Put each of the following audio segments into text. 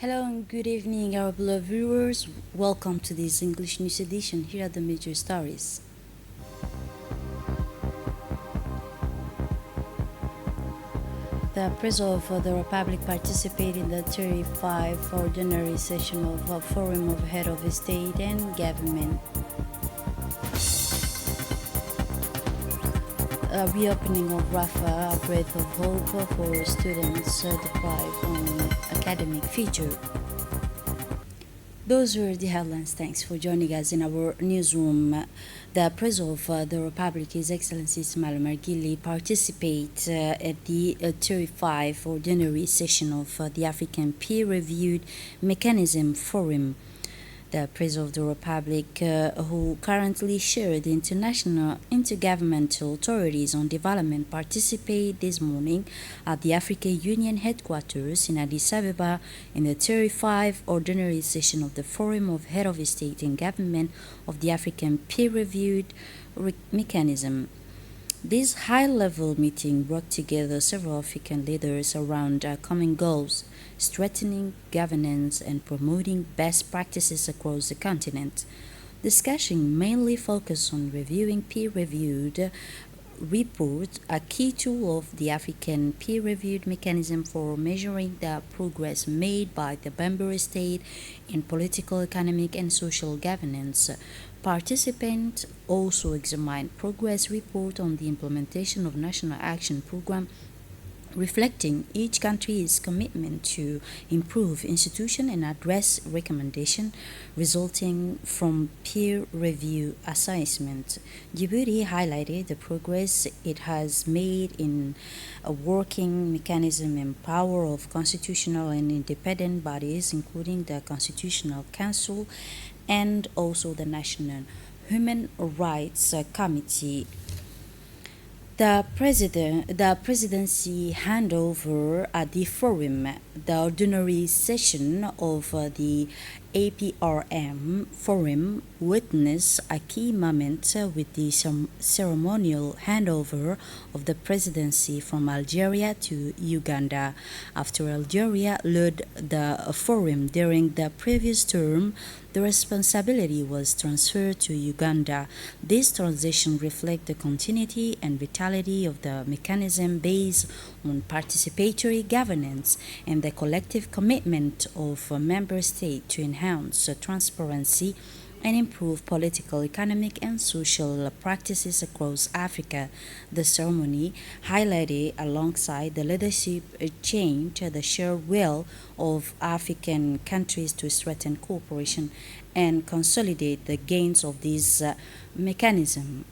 Hello and good evening, our beloved viewers. Welcome to this English news edition. Here are the major stories. The President of the Republic participated in the 35th Ordinary Session of the Forum of Head of State and Government. A reopening of Rafah, a breath of hope for students deprived on academic future. Those were the headlines. Thanks for joining us in our newsroom. The President of the Republic, His Excellency Ismail Margili, participates at the 35th Ordinary Session of the African Peer-Reviewed Mechanism Forum. The President of the Republic, who currently chairs the International Intergovernmental Authorities on Development, participated this morning at the African Union headquarters in Addis Ababa in the 35th Ordinary Session of the Forum of Head of State and Government of the African Peer-Reviewed Mechanism. This high-level meeting brought together several African leaders around common goals, strengthening governance and promoting best practices across the continent. Discussion mainly focused on reviewing peer-reviewed reports, a key tool of the African peer-reviewed mechanism for measuring the progress made by the member state in political, economic, and social governance. Participants also examined progress report on the implementation of National Action Program, reflecting each country's commitment to improve institution and address recommendations resulting from peer review assessment. Djibouti highlighted the progress it has made in a working mechanism and power of constitutional and independent bodies, including the Constitutional Council and also the National Human Rights Committee. The presidency handover at the forum, the ordinary session of the APRM forum witnessed a key moment with the ceremonial handover of the presidency from Algeria to Uganda. After Algeria led the forum during the previous term, the responsibility was transferred to Uganda. This transition reflects the continuity and vitality of the mechanism based on participatory governance and the collective commitment of member states to enhance transparency and improve political, economic, and social practices across Africa. The ceremony highlighted, alongside the leadership change, the shared will of African countries to strengthen cooperation and consolidate the gains of this mechanism.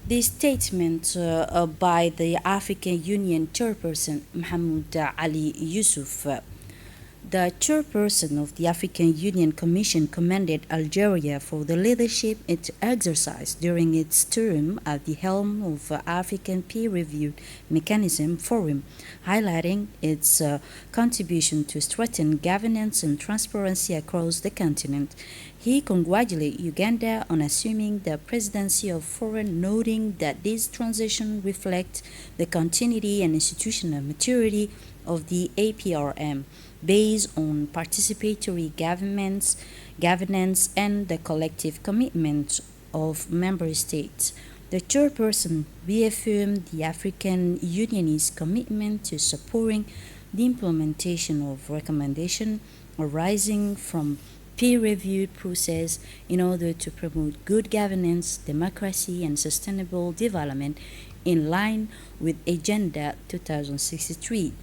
The statement by the African Union chairperson Mahmoud Ali Yusuf, the chairperson of the African Union Commission, commended Algeria for the leadership it exercised during its term at the helm of the African Peer Review Mechanism Forum, highlighting its contribution to strengthen governance and transparency across the continent. He congratulated Uganda on assuming the presidency of forum, noting that this transition reflects the continuity and institutional maturity of the APRM based on participatory governance and the collective commitment of member states. The chairperson reaffirmed the African Union's commitment to supporting the implementation of recommendations arising from peer-reviewed process in order to promote good governance, democracy, and sustainable development in line with Agenda 2063.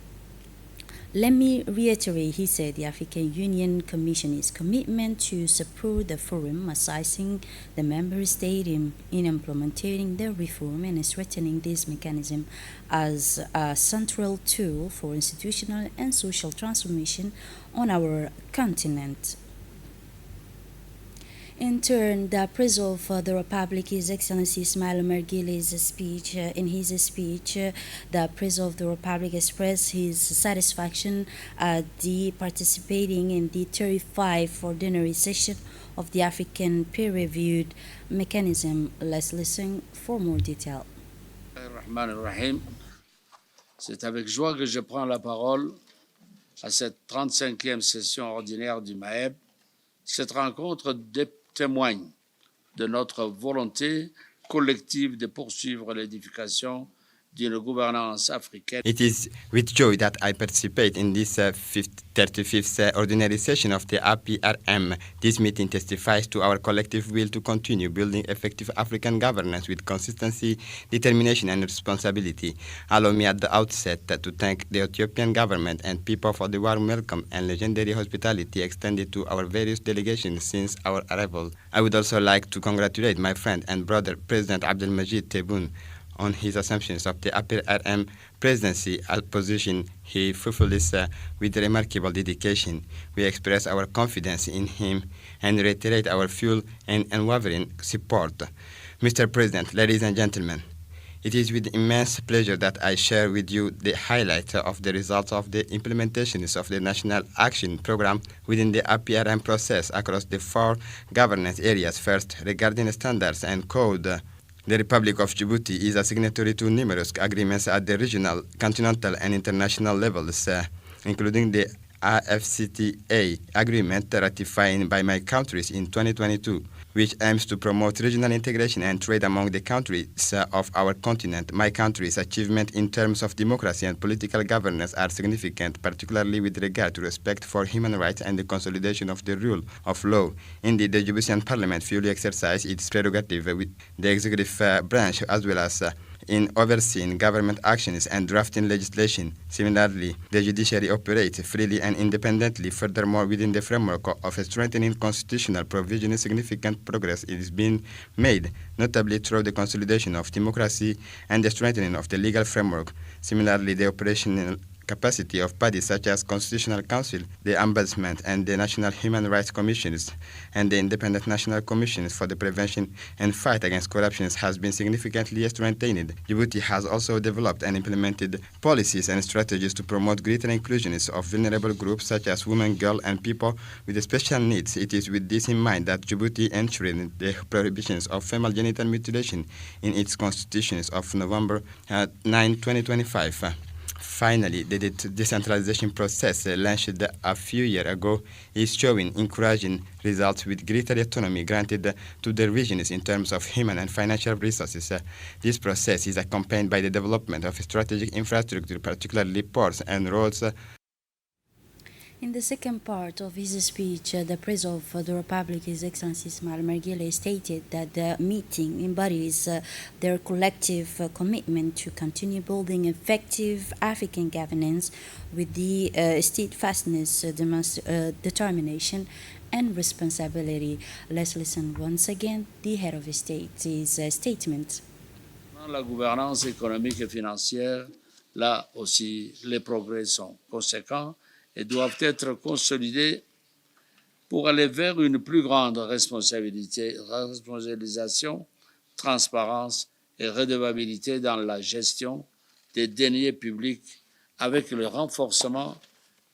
Let me reiterate, he said, the African Union Commission's commitment to support the forum, assisting the member state in implementing the reform and strengthening this mechanism as a central tool for institutional and social transformation on our continent. In turn, the President of the Republic, His Excellency Ismail in his speech, the President of the Republic expressed his satisfaction at the participating in the 35th Ordinary Session of the African Peer-Reviewed Mechanism. Let's listen for more detail. C'est avec joie que je prends la parole à cette 35e session ordinaire du MAEB. Cette rencontre témoigne de notre volonté collective de poursuivre l'édification d'une gouvernance africaine. It is with joy that I participate in this 35th ordinary session of the APRM. This meeting testifies to our collective will to continue building effective African governance with consistency, determination, and responsibility. Allow me at the outset to thank the Ethiopian government and people for the warm welcome and legendary hospitality extended to our various delegations since our arrival. I would also like to congratulate my friend and brother, President Abdelmajid Tebboune, on his assumptions of the APRM presidency position he fulfills with remarkable dedication. We express our confidence in him and reiterate our full and unwavering support. Mr. President, ladies and gentlemen, it is with immense pleasure that I share with you the highlights of the results of the implementations of the National Action Program within the APRM process across the 4 governance areas. First, regarding standards and code, the Republic of Djibouti is a signatory to numerous agreements at the regional, continental, and international levels, including the AFCTA agreement ratified by my countries in 2022, which aims to promote regional integration and trade among the countries of our continent. My country's achievements in terms of democracy and political governance are significant, particularly with regard to respect for human rights and the consolidation of the rule of law. Indeed, the Djiboutian Parliament fully exercises its prerogative with the executive branch as well as in overseeing government actions and drafting legislation. Similarly, the judiciary operates freely and independently. Furthermore, within the framework of a strengthening constitutional provision, significant progress is being made, notably through the consolidation of democracy and the strengthening of the legal framework. Similarly, the operational capacity of bodies such as Constitutional Council, the Ombudsman, and the National Human Rights Commissions, and the Independent National Commissions for the Prevention and Fight Against Corruption has been significantly strengthened. Djibouti has also developed and implemented policies and strategies to promote greater inclusion of vulnerable groups such as women, girls, and people with special needs. It is with this in mind that Djibouti ensured the prohibitions of female genital mutilation in its constitutions of November 9, 2025. Finally, the decentralization process launched a few years ago is showing encouraging results with greater autonomy granted to the regions in terms of human and financial resources. This process is accompanied by the development of strategic infrastructure, particularly ports and roads. In the second part of his speech, the President of the Republic, His Excellency Ismail Margeele, stated that the meeting embodies their collective commitment to continue building effective African governance with the steadfastness, determination, and responsibility. Let's listen once again the head of state's statement. La gouvernance économique et financière, là aussi, les progrès sont conséquents et doivent être consolidés pour aller vers une plus grande responsabilisation, transparence et redevabilité dans la gestion des deniers publics avec le renforcement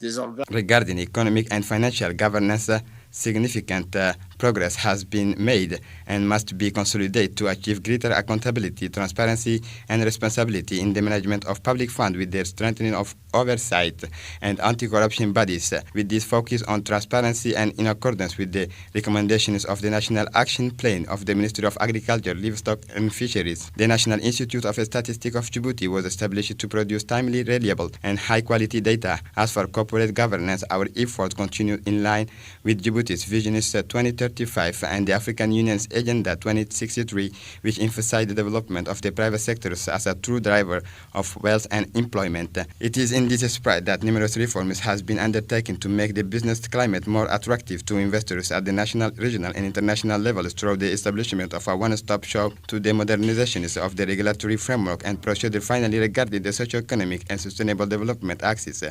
des organes. Regarding economic and financial governance, significant progress has been made and must be consolidated to achieve greater accountability, transparency, and responsibility in the management of public funds with the strengthening of oversight and anti-corruption bodies. With this focus on transparency and in accordance with the recommendations of the National Action Plan of the Ministry of Agriculture, Livestock and Fisheries, the National Institute of Statistics of Djibouti was established to produce timely, reliable, and high-quality data. As for corporate governance, our efforts continue in line with Djibouti's Vision 2035 and the African Union's Agenda 2063, which emphasize the development of the private sectors as a true driver of wealth and employment. It is in this spirit that numerous reforms has been undertaken to make the business climate more attractive to investors at the national, regional, and international levels through the establishment of a one-stop shop to the modernization of the regulatory framework and procedure. Finally, regarding the socio-economic and sustainable development axis,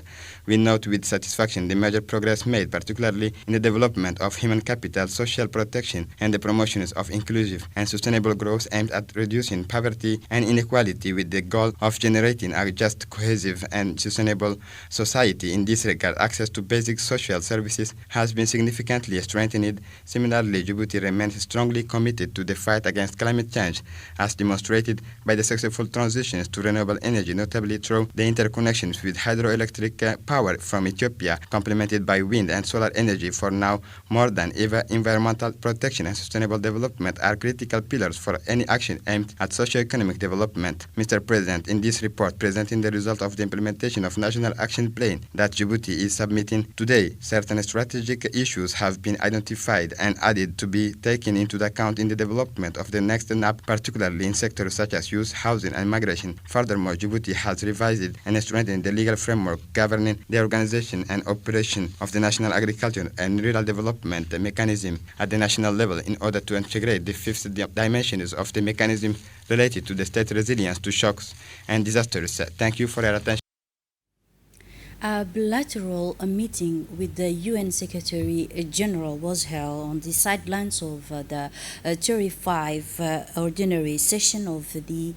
we note with satisfaction the major progress made, particularly in the development of human capital, social social protection and the promotion of inclusive and sustainable growth aimed at reducing poverty and inequality with the goal of generating a just, cohesive, and sustainable society. In this regard, access to basic social services has been significantly strengthened. Similarly, Djibouti remains strongly committed to the fight against climate change, as demonstrated by the successful transitions to renewable energy, notably through the interconnections with hydroelectric power from Ethiopia, complemented by wind and solar energy. For now, more than ever, environmental protection and sustainable development are critical pillars for any action aimed at socio-economic development. Mr. President, in this report presenting the result of the implementation of National Action Plan that Djibouti is submitting today, certain strategic issues have been identified and added to be taken into account in the development of the next NAP, particularly in sectors such as youth, housing, and migration. Furthermore, Djibouti has revised and strengthened the legal framework governing the organization and operation of the National Agriculture and Rural Development Mechanism at the national level in order to integrate the fifth dimensions of the mechanism related to the state resilience to shocks and disasters. Thank you for your attention. A bilateral meeting with the UN Secretary General was held on the sidelines of the 35 ordinary session of the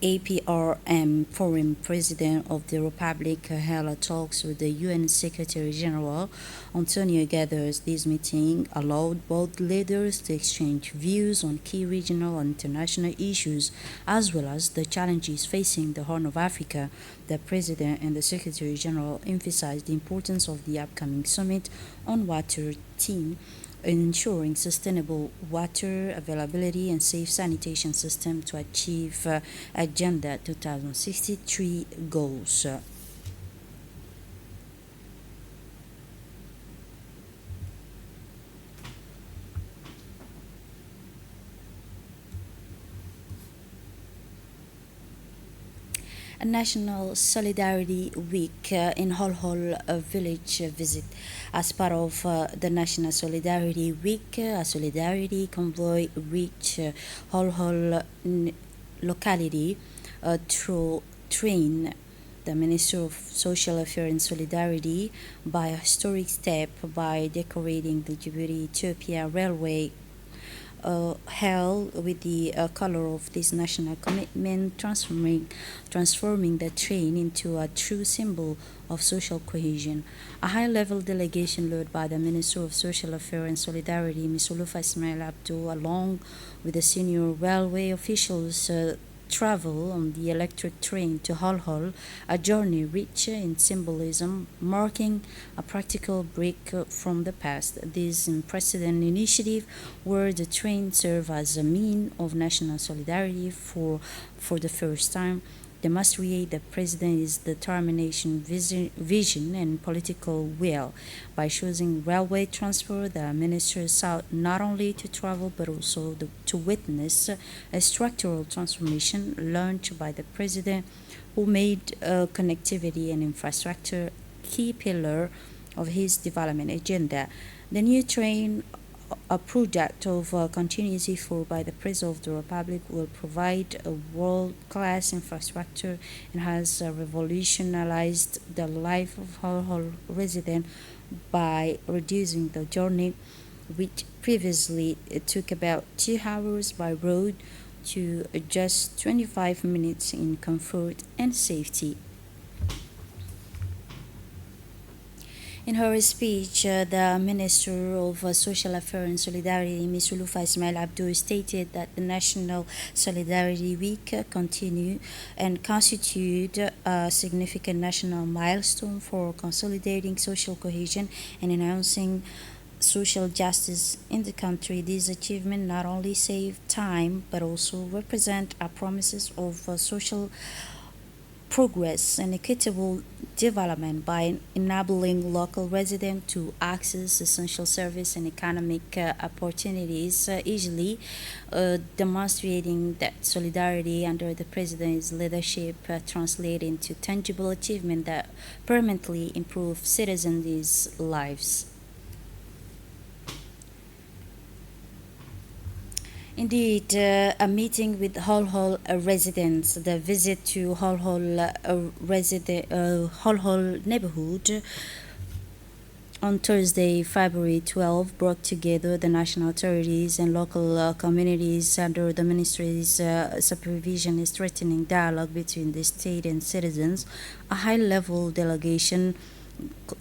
APRM Forum. President of the Republic held talks with the UN Secretary General Antonio Guterres. This meeting allowed both leaders to exchange views on key regional and international issues, as well as the challenges facing the Horn of Africa. The President and the Secretary General emphasized the importance of the upcoming summit on water theme, ensuring sustainable water availability and safe sanitation system to achieve Agenda 2063 goals. A National Solidarity Week in Holhol village visit. As part of the National Solidarity Week, a solidarity convoy reached Holhol locality through train. The Minister of Social Affairs and Solidarity by a historic step by decorating the Djibouti-Ethiopia railway held with the color of this national commitment, transforming the train into a true symbol of social cohesion. A high-level delegation led by the Minister of Social Affairs and Solidarity, Ms. Olufa Ismail Abdul, along with the senior railway officials, travel on the electric train to Holhol, a journey rich in symbolism, marking a practical break from the past. This unprecedented initiative, where the train served as a means of national solidarity for the first time, demonstrate the President's determination, vision, and political will. By choosing railway transport, the Minister sought not only to travel but also to witness a structural transformation launched by the President, who made connectivity and infrastructure key pillar of his development agenda. The new train, a product of continuous effort by the President of the Republic, will provide a world-class infrastructure and has revolutionized the life of Holhol residents by reducing the journey, which previously took about 2 hours by road, to just 25 minutes in comfort and safety. In her speech, the Minister of Social Affairs and Solidarity, Ms. Olufa Ismail Abdul, stated that the National Solidarity Week continue and constitute a significant national milestone for consolidating social cohesion and enhancing social justice in the country. This achievement not only save time but also represent a promises of social progress and equitable development by enabling local residents to access essential service and economic opportunities easily, demonstrating that solidarity under the President's leadership translates into tangible achievement that permanently improve citizens' lives. Indeed, a meeting with Holhol residents, the visit to Holhol neighborhood on Thursday, February 12, brought together the national authorities and local communities under the ministry's supervision is strengthening dialogue between the state and citizens. A high-level delegation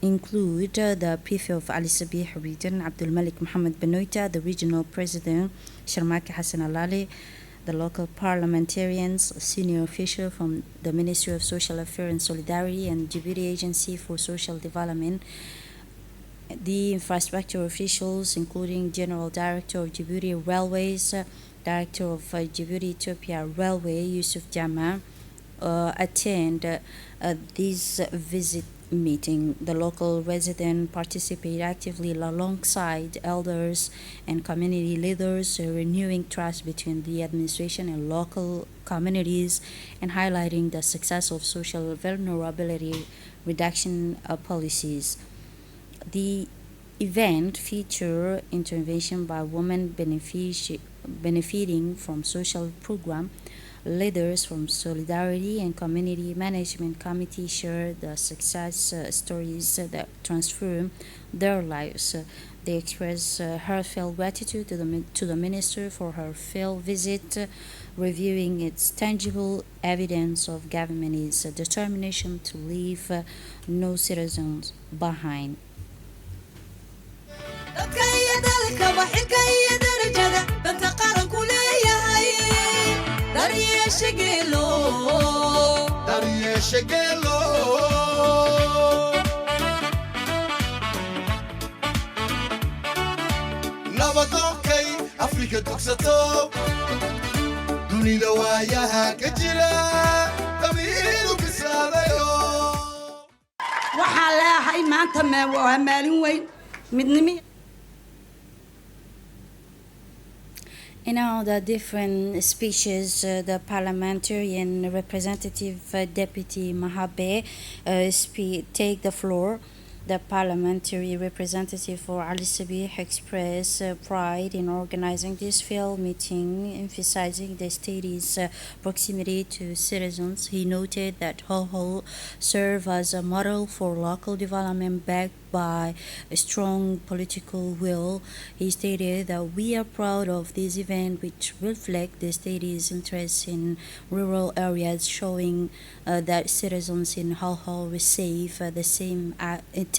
include the Prefect of Ali Sabih region, Abdul Malik Mohammed Benoita, the regional president, Sharmaki Hassan Alali, the local parliamentarians, senior official from the Ministry of Social Affairs and Solidarity and Djibouti Agency for Social Development, the infrastructure officials, including General Director of Djibouti Railways, Director of Djibouti Ethiopia Railway, Yusuf Jama, attend this visit meeting. The local residents participate actively alongside elders and community leaders, renewing trust between the administration and local communities and highlighting the success of social vulnerability reduction policies. The event featured intervention by women benefiting from social program. Leaders from Solidarity and Community Management Committee shared the success stories that transform their lives. They expressed heartfelt gratitude to the minister for her field visit, reviewing its tangible evidence of government's determination to leave no citizens behind. Nabadoonkay Afrika dugsato dunida waayaha ka jira qabiilu bisaadayo waxaa leeyahay maanta waa maalin weyn midnimo. In all the different speeches, the parliamentarian representative Deputy Mahabe take the floor. The parliamentary representative for Ali Sabih expressed pride in organizing this field meeting, emphasizing the state's proximity to citizens. He noted that Holhol serves as a model for local development backed by a strong political will. He stated that we are proud of this event, which reflects the state's interest in rural areas, showing that citizens in Holhol receive the same attention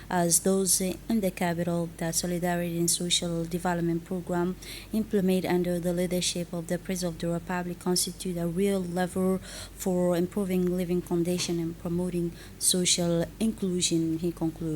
as those in the capital. The Solidarity and Social Development Program, implemented under the leadership of the President of the Republic, constitute a real lever for improving living conditions and promoting social inclusion, he concluded.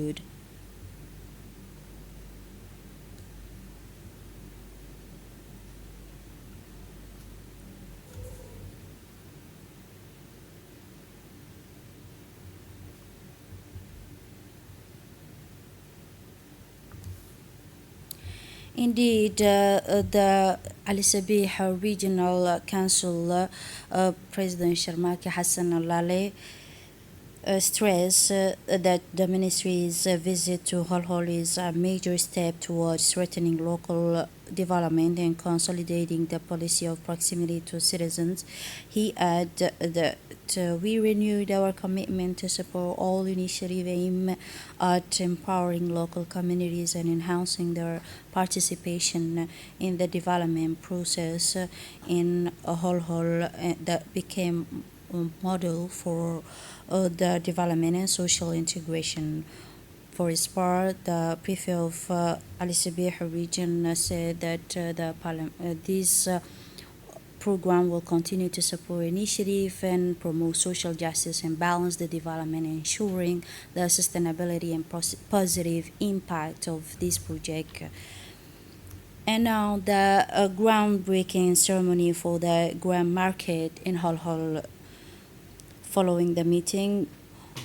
Indeed, the Ali Sabih Regional Council President Sharmaki Hassan Alale stressed that the ministry's visit to Holhol is a major step towards strengthening local development and consolidating the policy of proximity to citizens. He added that we renewed our commitment to support all initiatives aimed at empowering local communities and enhancing their participation in the development process in Holhol that became a model for the development and social integration. For his part, the Prefect of Ali Sabih region said that this program will continue to support initiative and promote social justice and balance the development, ensuring the sustainability and positive impact of this project. And now the groundbreaking ceremony for the Grand Market in Holhol. Following the meeting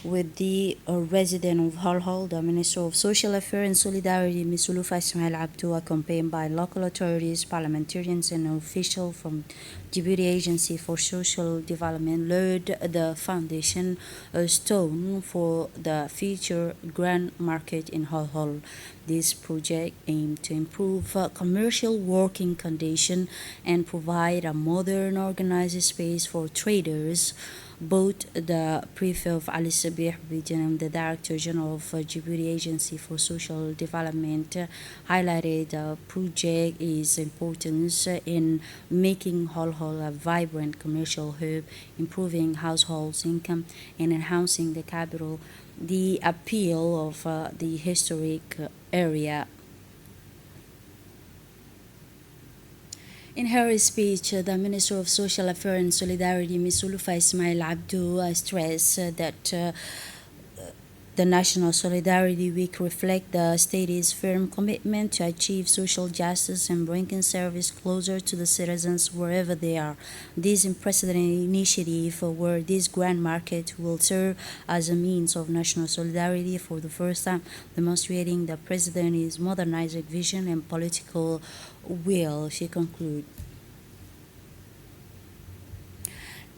with the resident of Holhol, the Minister of Social Affairs and Solidarity, Ms. Ulufa Ismail Abdu, accompanied by local authorities, parliamentarians, and officials from Djibouti Agency for Social Development, laid the foundation stone for the future Grand Market in Holhol. This project aimed to improve commercial working conditions and provide a modern, organized space for traders, Both the Prefect of Ali Sabih region and the Director General of Djibouti Agency for Social Development highlighted the project's importance in making Holhol a vibrant commercial hub, improving households' income, and enhancing the capital. The appeal of the historic area. In her speech, the Minister of Social Affairs and Solidarity, Ms. Ulufa Ismail Abdu, stressed that the National Solidarity Week reflects the state's firm commitment to achieve social justice and bringing service closer to the citizens wherever they are. This unprecedented initiative, where this grand market will serve as a means of national solidarity for the first time, demonstrating the President's modernizing vision and political will, she concluded.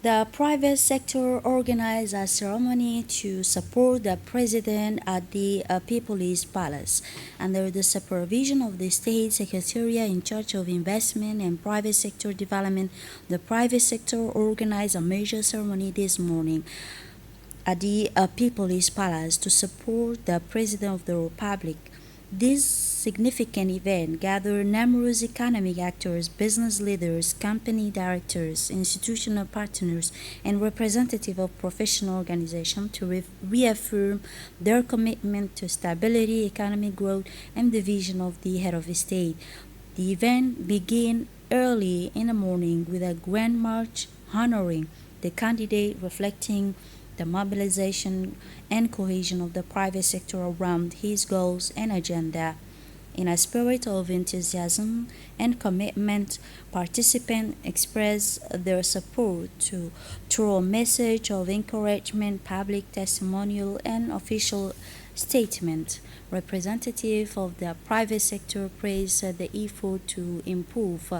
The private sector organized a ceremony to support the president at the People's Palace. Under the supervision of the State Secretariat in charge of investment and private sector development, the private sector organized a major ceremony this morning at the People's Palace to support the President of the Republic. This significant event gathered numerous economic actors, business leaders, company directors, institutional partners, and representatives of professional organizations to reaffirm their commitment to stability, economic growth, and the vision of the head of the state. The event began early in the morning with a grand march honoring the candidate, reflecting the mobilization and cohesion of the private sector around his goals and agenda. In a spirit of enthusiasm and commitment, participants expressed their support through a message of encouragement, public testimonial, and official statement. Representatives of the private sector praised the effort to improve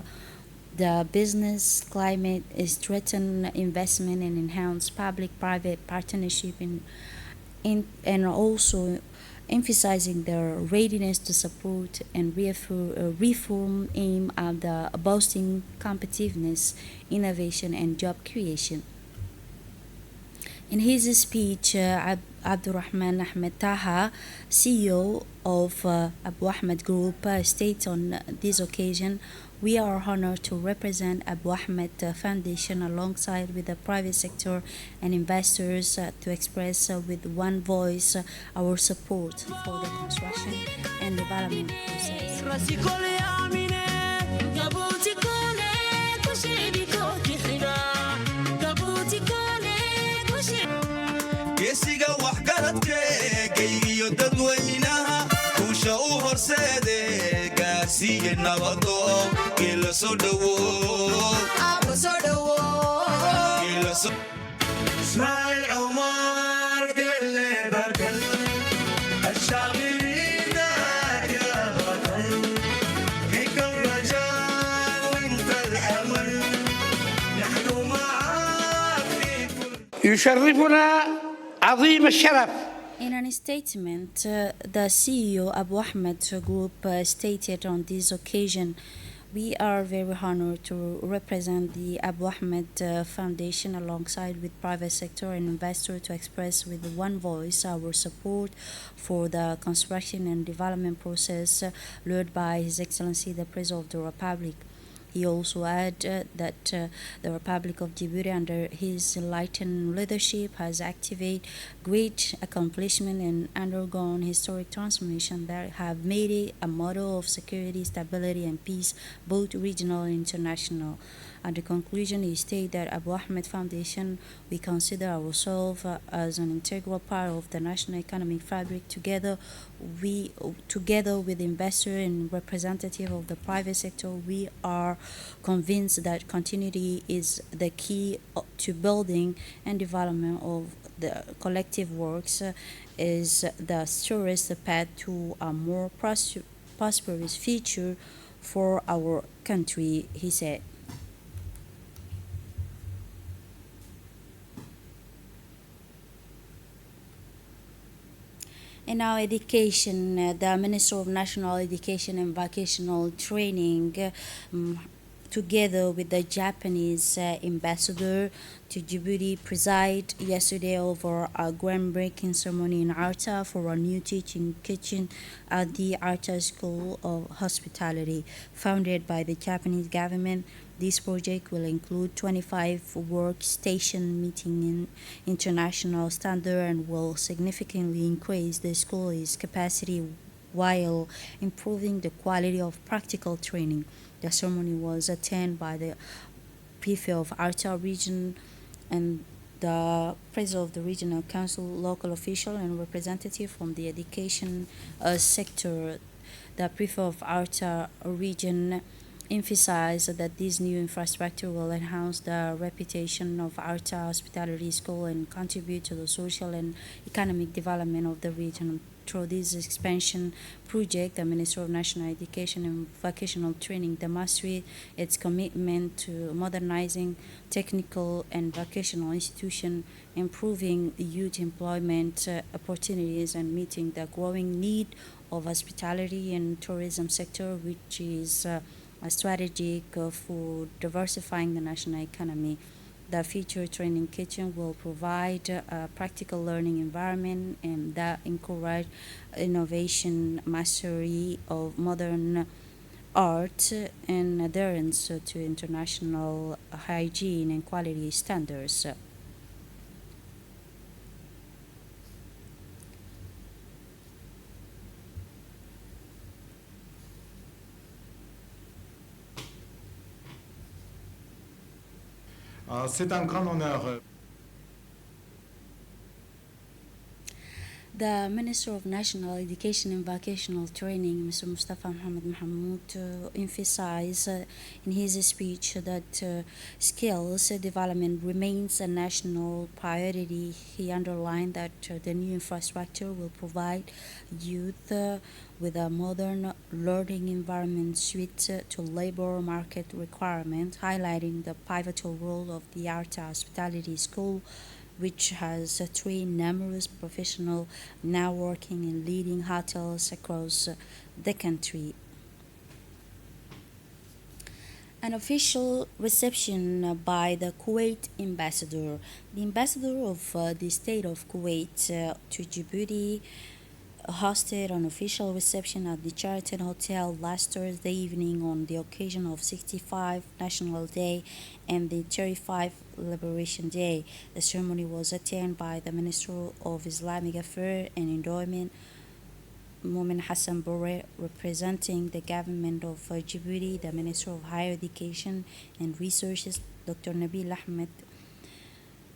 the business climate, strengthen investment, and enhance public-private partnership and also emphasizing their readiness to support and reform aimed at the boosting competitiveness, innovation, and job creation. In his speech, Abdurrahman Ahmed Taha, CEO of Abu Ahmed Group, states on this occasion, "We are honored to represent Abu Ahmed Foundation alongside with the private sector and investors to express with one voice our support for the construction and development process." geesiga waxgaradkeegaygiyo dadweynaha kuusha u horseede gaarsiiya nabado geela soo dhowoismaaciil cumar gele barkan ashaabirida yaa badan hikam rajaan winta alamal naxnu macaak fi يشرفنا عظيم الشرف. In a statement, the CEO Abu Ahmed Group stated on this occasion, "We are very honored to represent the Abu Ahmed Foundation alongside with private sector and investors to express with one voice our support for the construction and development process led by His Excellency the President of the Republic." He also added that the Republic of Djibouti, under his enlightened leadership, has activated great accomplishment and undergone historic transformation that have made it a model of security, stability, and peace, both regional and international. At the conclusion, he stated that Abu Ahmed Foundation, we consider ourselves as an integral part of the national economic fabric. Together with investors and representatives of the private sector, we are convinced that continuity is the key to building and development of the collective works, is the surest path to a more prosperous future for our country, he said. In our education, the Minister of National Education and Vocational Training, together with the Japanese ambassador to Djibouti, preside yesterday over a groundbreaking ceremony in Arta for a new teaching kitchen at the Arta School of Hospitality. Founded by the Japanese government, this project will include 25 workstation meeting in international standard and will significantly increase the school's capacity while improving the quality of practical training. The ceremony was attended by the prefect of Arta region and the president of the regional council, local official, and representative from the education sector. The prefect of Arta region emphasized that this new infrastructure will enhance the reputation of Arta Hospitality School and contribute to the social and economic development of the region. Through this expansion project, the Ministry of National Education and Vocational Training demonstrates its commitment to modernizing technical and vocational institutions, improving youth employment opportunities, and meeting the growing need of hospitality and tourism sector, which is strategic for diversifying the national economy. The future training kitchen will provide a practical learning environment and that encourage innovation, mastery of modern art, and adherence to international hygiene and quality standards. C'est un grand honneur. The Minister of National Education and Vocational Training, Mr. Mustafa Mohamed Mahmoud, emphasized in his speech that skills development remains a national priority. He underlined that the new infrastructure will provide youth with a modern learning environment suited to labor market requirements, highlighting the pivotal role of the Arta Hospitality School, which has trained numerous professionals now working in leading hotels across the country. An official reception by the Kuwait ambassador. The ambassador of the state of Kuwait to Djibouti hosted an official reception at the Sheraton Hotel last Thursday evening on the occasion of 65 National Day and the 35 Liberation Day. The ceremony was attended by the Minister of Islamic Affairs and Endowment, Momin Hassan Bouré, representing the government of Djibouti, the Minister of Higher Education and Research, Dr. Nabil Ahmed,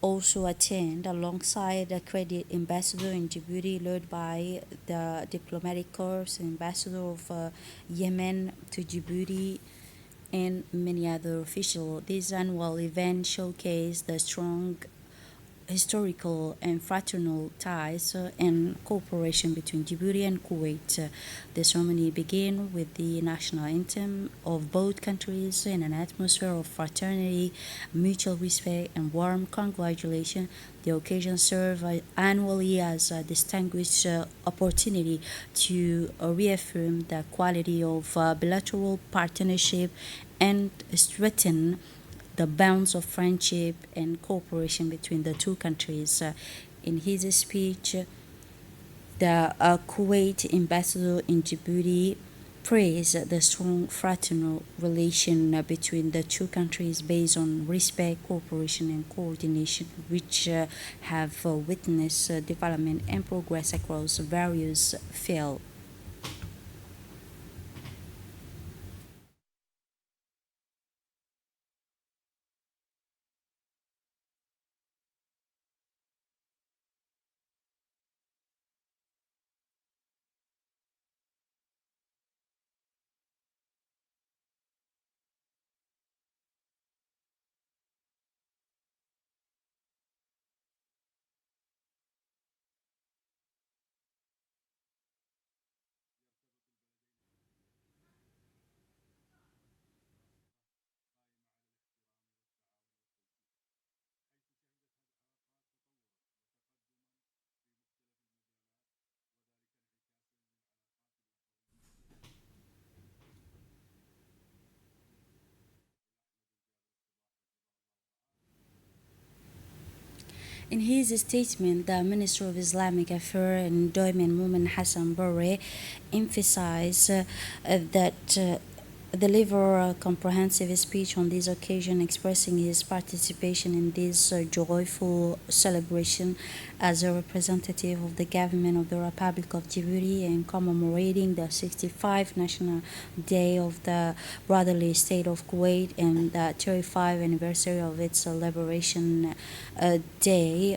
also attend alongside the credit ambassador in Djibouti, led by the diplomatic corps, ambassador of Yemen to Djibouti, and many other officials. This annual event showcased the strong historical and fraternal ties and cooperation between Djibouti and Kuwait. The ceremony began with the national anthem of both countries in an atmosphere of fraternity, mutual respect, and warm congratulation. The occasion serves annually as a distinguished opportunity to reaffirm the quality of bilateral partnership and strengthen the bonds of friendship and cooperation between the two countries. In his speech, the Kuwait ambassador in Djibouti praised the strong fraternal relation between the two countries based on respect, cooperation, and coordination, which have witnessed development and progress across various fields. In his statement, the Minister of Islamic Affairs and Endowment Moment Hassan Borre emphasized that deliver a comprehensive speech on this occasion, expressing his participation in this joyful celebration as a representative of the government of the Republic of Djibouti and commemorating the 65th National Day of the Brotherly State of Kuwait and the 35th anniversary of its liberation day.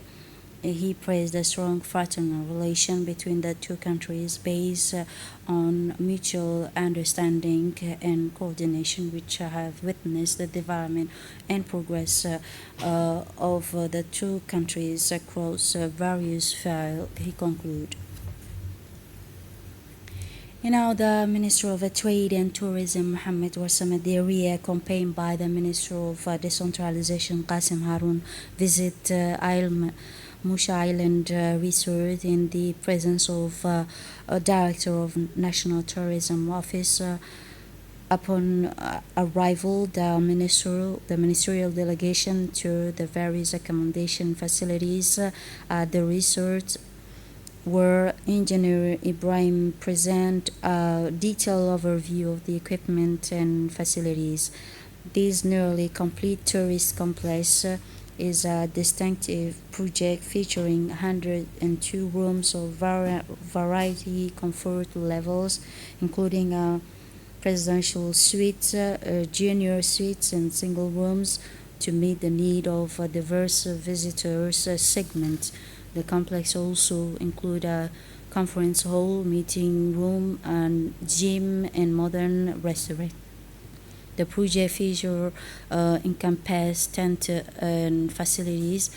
He praised the strong fraternal relation between the two countries based on mutual understanding and coordination, which have witnessed the development and progress of the two countries across various fields, he concluded. And now the Minister of Trade and Tourism, Mohamed Warsame Diarry, accompanied by the Minister of Decentralization, Qasim Haroun, visit Isle Musha Island Resort in the presence of a Director of National Tourism Office. Upon arrival, the ministerial delegation toured the various accommodation facilities at the resort, where Engineer Ibrahim present a detailed overview of the equipment and facilities. This nearly complete tourist complex is a distinctive project featuring 102 rooms of variety comfort levels, including a presidential suite, junior suites, and single rooms to meet the need of a diverse visitors segment. The complex also includes a conference hall, meeting room, and gym and modern restaurant. The project feature encompass tent and facilities,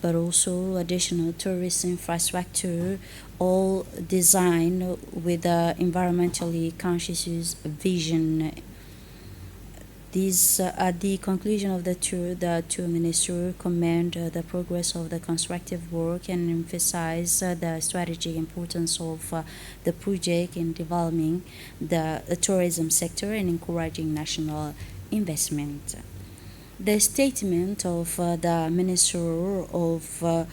but also additional tourist infrastructure, all designed with an environmentally conscious vision. At the conclusion of the tour, the two ministers commend the progress of the constructive work and emphasize the strategic importance of the project in developing the tourism sector and encouraging national investment. The statement of the Minister of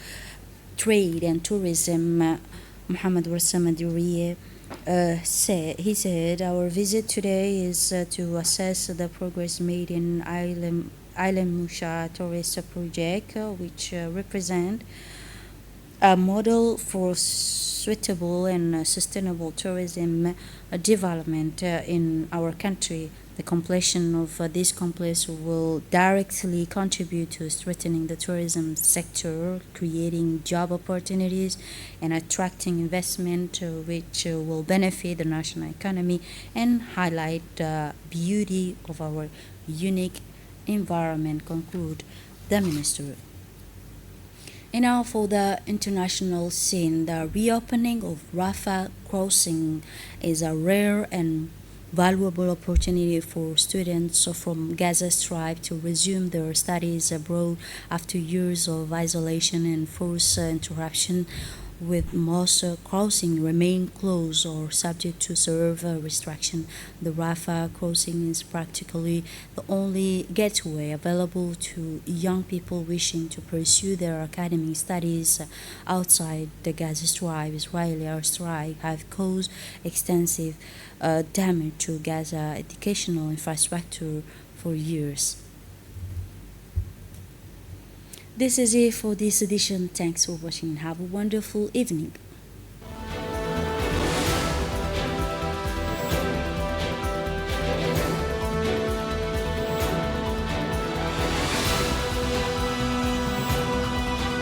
Trade and Tourism, Mohamed Warsame Diarry, he said, our visit today is to assess the progress made in Island Musha tourist project, which represent a model for suitable and sustainable tourism development in our country. The completion of this complex will directly contribute to strengthening the tourism sector, creating job opportunities, and attracting investment, which will benefit the national economy and highlight the beauty of our unique environment, conclude the minister. And now for the international scene, the reopening of Rafah crossing is a rare and valuable opportunity for students from Gaza Strip to resume their studies abroad after years of isolation and forced interruption, with most crossing remain closed or subject to severe restriction. The Rafah crossing is practically the only gateway available to young people wishing to pursue their academic studies outside the Gaza Strip. Israeli airstrikes have caused extensive damage to Gaza educational infrastructure for years. This is it for this edition. Thanks for watching and have a wonderful evening.